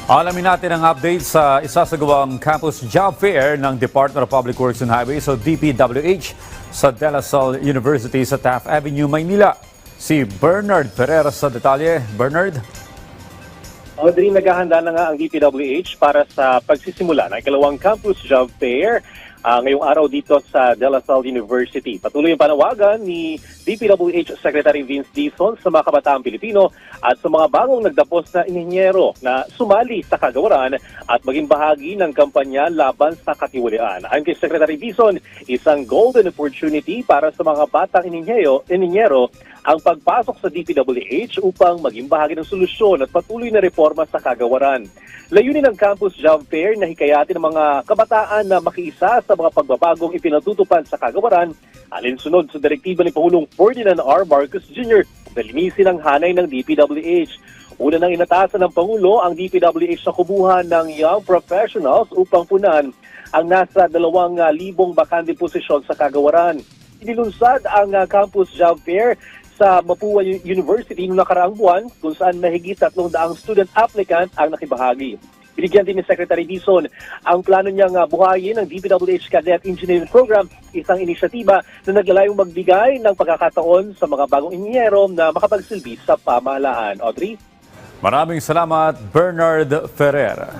Alamin natin ang update sa isasagawang campus job fair ng Department of Public Works and Highways o DPWH sa De La Salle University sa Taft Avenue, Maynila. Si Bernard Ferrer sa detalye. Bernard? Audrey, naghahanda na nga ang DPWH para sa pagsisimula ng ikalawang campus job fair ngayong araw dito sa De La Salle University. Patuloy ang panawagan ni DPWH Secretary Vince Dizon sa mga kabataang Pilipino at sa mga bagong nagdapos na inhinyero na sumali sa kagawaran at maging bahagi ng kampanya laban sa katiwalian. Ayon kay Secretary Dizon, isang golden opportunity para sa mga batang inhinyero ang pagpasok sa DPWH upang maging bahagi ng solusyon at patuloy na reforma sa kagawaran. Layunin ng Campus Job Fair na hikayatin ng mga kabataan na makiisa sa mga pagbabagong ipinatutupad sa kagawaran alinsunod sa direktiba ni Pangulong Ferdinand R. Marcos Jr. na linisin ang hanay ng DPWH. Una nang inatasan ng Pangulo ang DPWH sa kubuhan ng young professionals upang punan ang nasa 2,000 bakante posisyon sa kagawaran. Inilunsad ang Campus Job Fair sa Mapua University noong nakaraang buwan kung saan mahigit 300 student applicant ang nakibahagi. Binigyan din ni Secretary Dizon ang plano niyang buhayin ng DPWH Cadet Engineering Program, isang inisyatiba na naglalayong magbigay ng pagkakataon sa mga bagong inhinyero na makapagsilbi sa pamahalaan. Audrey? Maraming salamat, Bernard Ferrer.